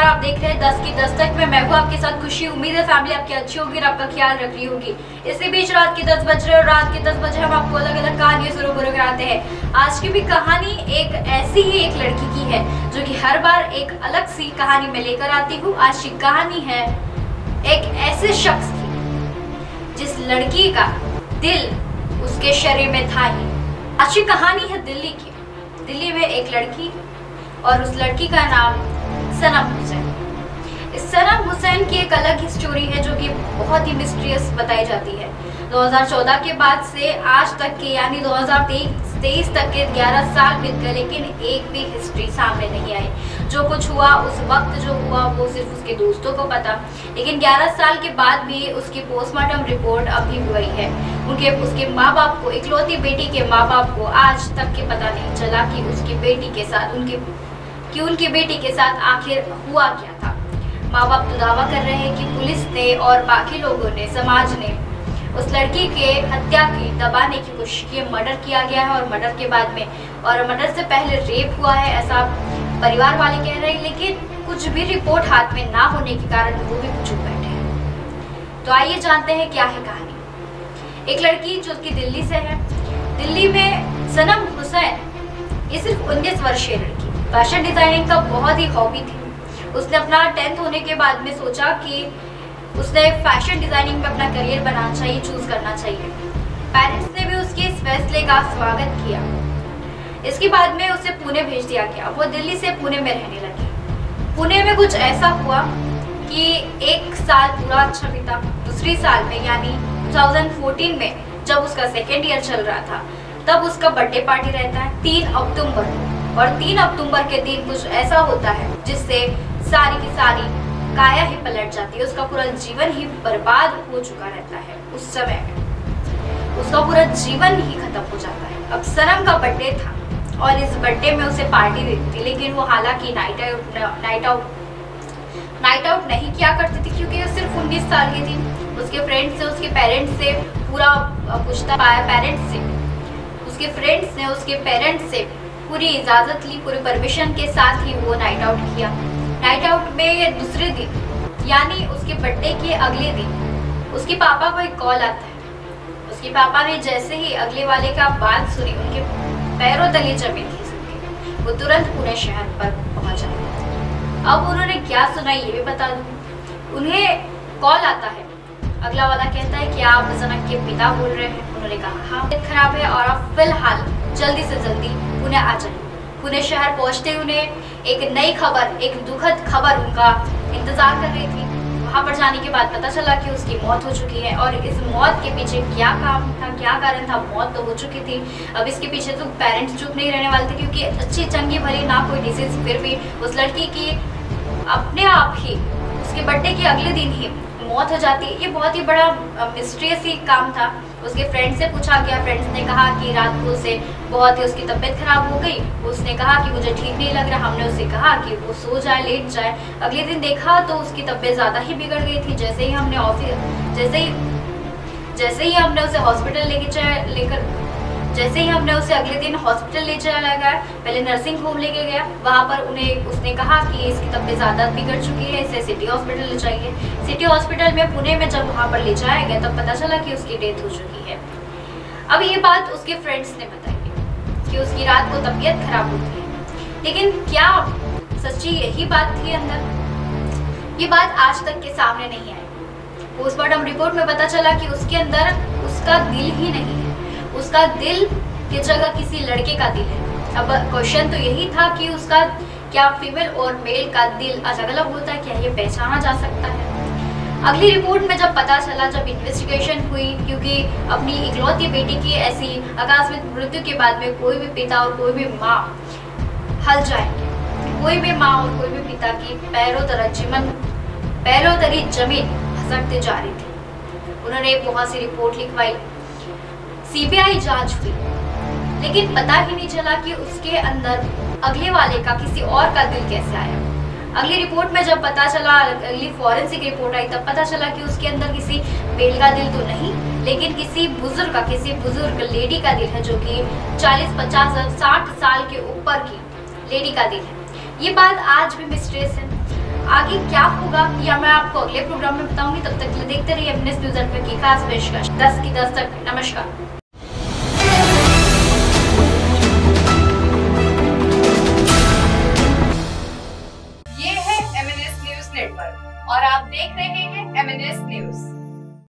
आप देख रहे हैं 10 की दस्तक में। मैं हूँ आपके साथ खुशी। उम्मीद है फैमिली आपकी अच्छी होगी और आपका ख्याल रख रही होगी। इसी बीच रात के 10 बज रहे और रात के 10 बजे हम आपको अलग अलग कहानियां शुरू कराते हैं। आज की भी कहानी एक ऐसी ही एक लड़की की है जो कि हर बार एक अलग सी कहानी में लेकर आती हूँ। आज की कहानी है एक ऐसे शख्स की जिस लड़की का दिल उसके शरीर में था ही। आज की कहानी है दिल्ली की। दिल्ली में एक लड़की और उस लड़की का नाम सनम हुसैन। इस सनम हुसैन की एक अलग ही स्टोरी है जो कि बहुत ही मिस्टीरियस बताई जाती है। 2014 के बाद से आज तक के यानी 2023 तक के 11 साल बीत गए, लेकिन एक भी हिस्ट्री सामने नहीं आई। जो कुछ हुआ उस वक्त जो हुआ वो सिर्फ उसके दोस्तों को पता, लेकिन 11 साल के बाद भी उसकी पोस्टमार्टम रिपोर्ट अभी भी वही है। उसके माँ बाप को, इकलौती बेटी के माँ बाप को आज तक के पता नहीं चला कि उसकी बेटी के साथ उनकी बेटी के साथ आखिर हुआ क्या था। माँ बाप तो दावा कर रहे हैं कि पुलिस ने और बाकी लोगों ने, समाज ने उस लड़की के हत्या की दबाने की कोशिश की। मर्डर किया गया है और मर्डर के बाद में और मर्डर से पहले रेप हुआ है, ऐसा परिवार वाले कह रहे हैं। लेकिन कुछ भी रिपोर्ट हाथ में ना होने के कारण वो भी चुप बैठे हैं। तो आइए जानते हैं क्या है कहानी। एक लड़की जो कि दिल्ली से है। दिल्ली में सनम हुसैन ये सिर्फ 19 वर्षीय लड़की, फैशन डिजाइनिंग का बहुत ही हॉबी थी। उसने अपना 10th होने के बाद में सोचा कि उसने फैशन डिजाइनिंग में अपना करियर बनाना चाहिए, चूज करना चाहिए। पेरेंट्स ने भी उसके इस फैसले का स्वागत किया। इसके बाद में उसे पुणे भेज दिया गया। वो दिल्ली से पुणे में रहने लगी। पुणे में कुछ ऐसा हुआ कि एक साल पूरा अच्छा बीता। दूसरी साल में यानी 2014 में जब उसका सेकेंड ईयर चल रहा था, तब उसका बर्थडे पार्टी रहता है 3 अक्टूबर को। और 3 अक्टूबर के दिन कुछ ऐसा होता है जिससे सारी की सारी काया ही पलट जाती है। उसका पूरा जीवन ही बर्बाद हो चुका रहता है। उस समय में उसका पूरा जीवन ही खत्म हो जाता है। अब सनम का बर्थडे था और इस बर्थडे में उसे पार्टी देती थी, लेकिन वो हालांकि नाइट आउट नहीं किया करती थी क्योंकि वो सिर्फ 19 साल की थी। उसके फ्रेंड्स से, उसके पेरेंट्स से पूरा पूछता पाया, पेरेंट्स से, उसके फ्रेंड्स ने उसके पेरेंट्स से पूरी इजाजत ली, पूरी परमिशन के साथ ही वो नाइट आउट किया। नाइट आउट में दूसरे दिन यानी उसके बर्थडे के अगले दिन उसके पापा को एक कॉल आता है। उसके पापा ने जैसे ही अगले वाले का बात सुनी, उनके पैरों तले जमीन खिसक गई। वो तुरंत पुणे शहर पर पहुंचा। अब उन्होंने क्या सुना ये भी बता दूं। उन्हें कॉल आता है, अगला वाला कहता है कि आप सनम के पिता बोल रहे हैं। उन्होंने कहा हाँ, तबीयत खराब है और आप फिलहाल जल्दी से जल्दी पुणे आ जाइए। पुणे शहर पहुंचते उन्हें एक नई खबर, एक दुखद खबर उनका इंतजार कर रही थी। वहां पर जाने के बाद पता चला कि उसकी मौत हो चुकी है। और इस मौत के पीछे क्या काम था, क्या कारण था, मौत तो हो चुकी थी। अब इसके पीछे तो पेरेंट्स चुप नहीं रहने वाले थे क्योंकि अच्छी चंगी भली ना कोई डिसीज, फिर भी उस लड़की की अपने आप ही उसके बर्थडे के अगले दिन ही मौत हो जाती है। ये बहुत ही बड़ा मिस्टीरियस ही काम था। उसके फ्रेंड से पूछा गया, फ्रेंड्स ने कहा कि रात को उसे बहुत ही उसकी तबीयत खराब हो गई। उसने कहा कि मुझे ठीक नहीं लग रहा। हमने उसे कहा कि वो सो जाए, लेट जाए। अगले दिन देखा तो उसकी तबीयत ज़्यादा ही बिगड़ गई थी। जैसे ही हमने उसे हॉस्पिटल जैसे ही हमने उसे अगले दिन हॉस्पिटल ले चला गया, पहले नर्सिंग होम लेके गया। वहाँ पर उसने कहा कि इसकी तबीयत ज़्यादा बिगड़ चुकी है, इसे सिटी हॉस्पिटल ले जाइए। सिटी हॉस्पिटल में पुणे में जब वहाँ पर ले जाया गया तब पता चला कि उसकी डेथ हो चुकी है। अब ये बात उसके फ्रेंड्स ने बताई कि उसकी रात को तबीयत खराब होती है, लेकिन क्या सच्ची यही बात थी अंदर? ये बात आज तक के सामने नहीं आई। पोस्टमार्टम रिपोर्ट में पता चला कि उसके अंदर उसका दिल ही नहीं है। उसका दिल की जगह किसी लड़के का दिल है। अब क्वेश्चन तो यही था कि उसका क्या फीमेल और मेल का दिल अलग अलग होता है, क्या ये पहचाना जा सकता है? अगली रिपोर्ट में जब पता चला, जब इन्वेस्टिगेशन हुई, क्योंकि अपनी इकलौती बेटी की ऐसी आकस्मिक मृत्यु के बाद में कोई भी पिता और कोई भी माँ हल जाएंगे। कोई भी माँ और कोई भी पिता की पैरों तरी जमीन खसकते जा रही थी। उन्होंने एक बहुत सी रिपोर्ट लिखवाई, सीबीआई जांच हुई, लेकिन पता ही नहीं चला कि उसके अंदर अगले वाले का, किसी और का दिल कैसे आया। अगली रिपोर्ट में जब पता चला, अगली फॉरेंसिक रिपोर्ट आई, तब पता चला कि उसके अंदर किसी मेल का दिल तो नहीं, लेकिन किसी बुजुर्ग लेडी का दिल है, जो कि 40, 50, 60 साल के ऊपर की लेडी का दिल है। ये बात आज भी मिस्ट्रियस है। आगे क्या होगा या मैं आपको अगले प्रोग्राम में बताऊंगी। तब तक देखते रहिए अपने न्यूज़ नेटवर्क की खास पेशकश 10 की 10 तक। नमस्कार।